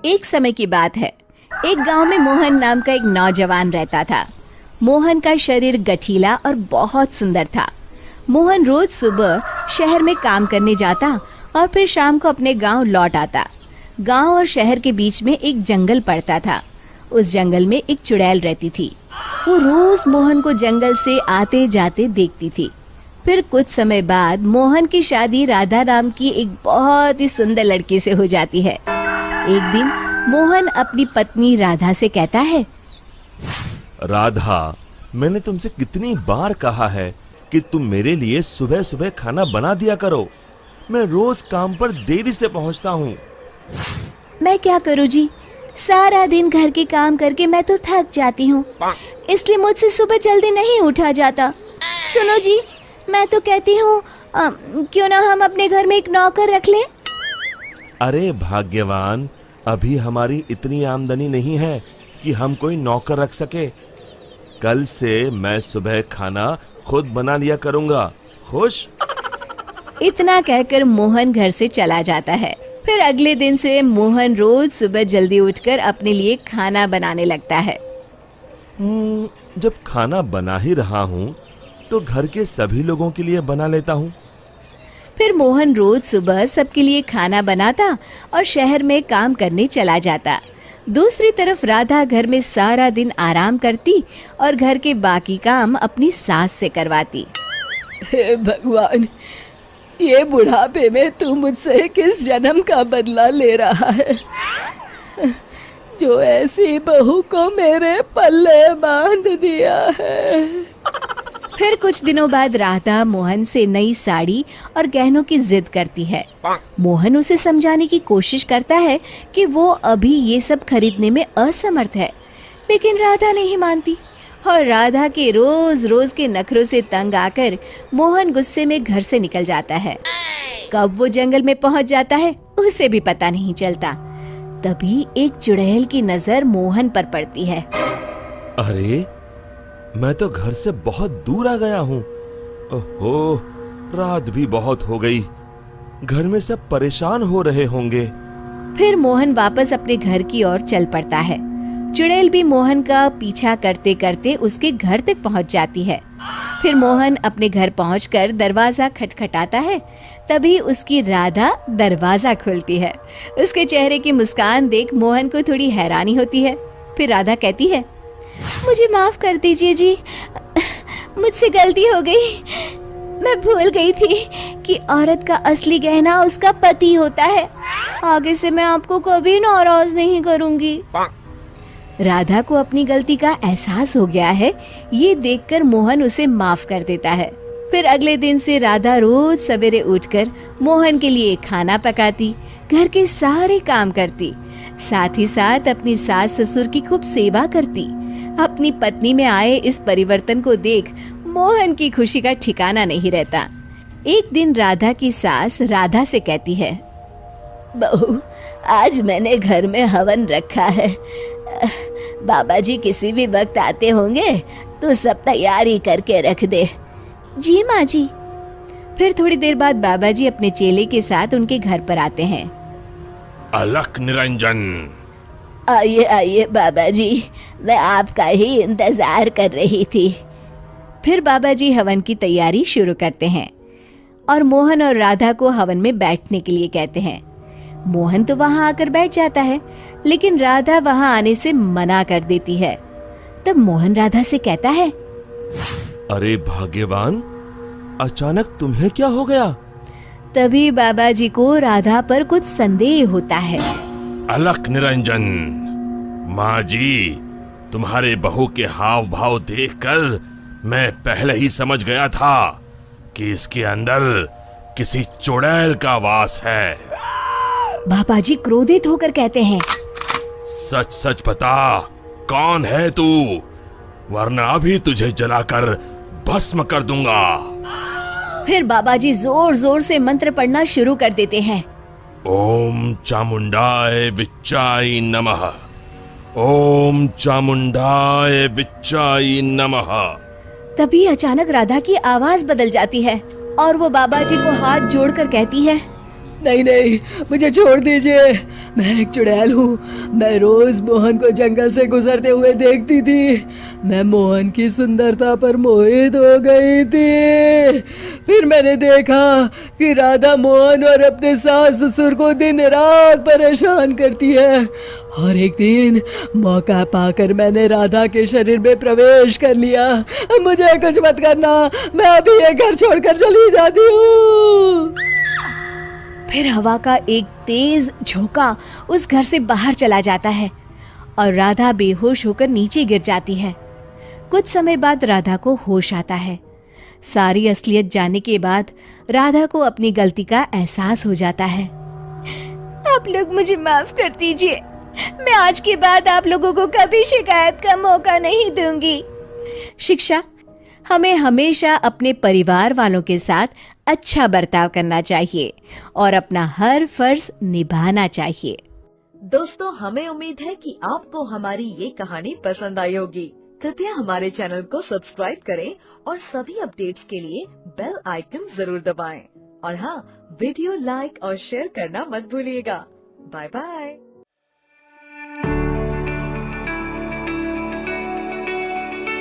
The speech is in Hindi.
एक समय की बात है। एक गांव में मोहन नाम का एक नौजवान रहता था। मोहन का शरीर गठीला और बहुत सुंदर था। मोहन रोज सुबह शहर में काम करने जाता और फिर शाम को अपने गांव लौट आता। गांव और शहर के बीच में एक जंगल पड़ता था। उस जंगल में एक चुड़ैल रहती थी। वो रोज मोहन को जंगल से आते जाते देखती थी। फिर कुछ समय बाद मोहन की शादी राधा नाम की एक बहुत ही सुंदर लड़की से हो जाती है। एक दिन मोहन अपनी पत्नी राधा से कहता है, राधा, मैंने तुमसे कितनी बार कहा है कि तुम मेरे लिए सुबह सुबह खाना बना दिया करो। मैं रोज काम पर देरी से पहुंचता हूँ। मैं क्या करूँ जी, सारा दिन घर के काम करके मैं तो थक जाती हूँ, इसलिए मुझसे सुबह जल्दी नहीं उठा जाता। सुनो जी, मैं तो कहती हूँ क्यों ना हम अपने घर में एक नौकर रख लें। अरे भाग्यवान, अभी हमारी इतनी आमदनी नहीं है कि हम कोई नौकर रख सके। कल से मैं सुबह खाना खुद बना लिया करूँगा। खुश? इतना कहकर मोहन घर से चला जाता है। फिर अगले दिन से मोहन रोज सुबह जल्दी उठकर अपने लिए खाना बनाने लगता है। जब खाना बना ही रहा हूँ तो घर के सभी लोगों के लिए बना लेता हूँ। फिर मोहन रोज सुबह सबके लिए खाना बनाता और शहर में काम करने चला जाता। दूसरी तरफ राधा घर में सारा दिन आराम करती और घर के बाकी काम अपनी सास से करवाती। हे भगवान, ये बुढ़ापे में तू मुझसे किस जन्म का बदला ले रहा है, जो ऐसी बहू को मेरे पल्ले बांध दिया है। फिर कुछ दिनों बाद राधा मोहन से नई साड़ी और गहनों की जिद करती है। मोहन उसे समझाने की कोशिश करता है कि वो अभी ये सब खरीदने में असमर्थ है, लेकिन राधा नहीं मानती और राधा के रोज रोज के नखरों से तंग आकर मोहन गुस्से में घर से निकल जाता है। कब वो जंगल में पहुंच जाता है उसे भी पता नहीं चलता। तभी एक चुड़ैल की नजर मोहन पर पड़ती है। अरे, मैं तो घर से बहुत दूर आ गया हूँ। ओहो, रात भी बहुत हो गई। घर में सब परेशान हो रहे होंगे। फिर मोहन वापस अपने घर की ओर चल पड़ता है। चुड़ैल भी मोहन का पीछा करते करते उसके घर तक पहुंच जाती है। फिर मोहन अपने घर पहुंचकर दरवाजा खटखटाता है। तभी उसकी राधा दरवाजा खोलती है। उसके चेहरे की मुस्कान देख मोहन को थोड़ी हैरानी होती है। फिर राधा कहती है, मुझे माफ कर दीजिए जी, मुझसे गलती हो गई। मैं भूल गई थी कि औरत का असली गहना उसका पति होता है। आगे से मैं आपको कभी नाराज नहीं करूंगी। राधा को अपनी गलती का एहसास हो गया है। ये देखकर मोहन उसे माफ कर देता है। फिर अगले दिन से राधा रोज सवेरे उठकर मोहन के लिए खाना पकाती, घर के सारे काम करती, साथ ही साथ अपनी सास ससुर की खूब सेवा करती। अपनी पत्नी में आए इस परिवर्तन को देख मोहन की खुशी का ठिकाना नहीं रहता। एक दिन राधा की सास राधा से कहती है, बहू, आज मैंने घर में हवन रखा है। बाबा जी किसी भी वक्त आते होंगे, तो सब तैयारी करके रख दे। जी माँ जी। फिर थोड़ी देर बाद बाबा जी अपने चेले के साथ उनके घर पर आते हैं। अलख निरंजन, आइए आइए बाबा जी, मैं आपका ही इंतजार कर रही थी। फिर बाबा जी हवन की तैयारी शुरू करते हैं और मोहन और राधा को हवन में बैठने के लिए कहते हैं। मोहन तो वहां आकर बैठ जाता है, लेकिन राधा वहां आने से मना कर देती है। तब मोहन राधा से कहता है, अरे भाग्यवान, अचानक तुम्हें क्या हो गया? तभी बाबा जी को राधा पर कुछ संदेह होता है। अलख निरंजन, माँ जी, तुम्हारे बहू के हाव भाव देखकर मैं पहले ही समझ गया था कि इसके अंदर किसी चुड़ैल का वास है। बाबा जी क्रोधित होकर कहते हैं, सच सच बता, कौन है तू, वरना अभी तुझे जलाकर भस्म कर दूंगा। फिर बाबा जी जोर जोर से मंत्र पढ़ना शुरू कर देते हैं। ओम चामुंडाय विच्चाय नमः, ओम चामुंडाय विच्चाय नमः। तभी अचानक राधा की आवाज बदल जाती है और वो बाबा जी को हाथ जोड़कर कहती है, नहीं नहीं, मुझे छोड़ दीजिए। मैं एक चुड़ैल हूँ। मैं रोज मोहन को जंगल से गुजरते हुए देखती थी। मैं मोहन की सुंदरता पर मोहित हो गई थी। फिर मैंने देखा कि राधा मोहन और अपने सास ससुर को दिन रात परेशान करती है, और एक दिन मौका पाकर मैंने राधा के शरीर में प्रवेश कर लिया। मुझे कुछ मत करना, मैं अभी ये घर छोड़कर चली जाती हूँ। फिर हवा का एक तेज झोंका उस घर से बाहर चला जाता है और राधा बेहोश होकर नीचे गिर जाती है। कुछ समय बाद राधा को होश आता है। सारी असलियत जानने के बाद राधा को अपनी गलती का एहसास हो जाता है। आप लोग मुझे माफ कर दीजिए। मैं आज के बाद आप लोगों को कभी शिकायत का मौका नहीं दूंगी। शिक्षा: हमें हमेशा अपने परिवार वालों के साथ अच्छा बर्ताव करना चाहिए और अपना हर फर्ज निभाना चाहिए। दोस्तों, हमें उम्मीद है कि आपको हमारी ये कहानी पसंद आई होगी। कृपया हमारे चैनल को सब्सक्राइब करें और सभी अपडेट्स के लिए बेल आइकन जरूर दबाएं। और हाँ, वीडियो लाइक और शेयर करना मत भूलिएगा। Bye bye.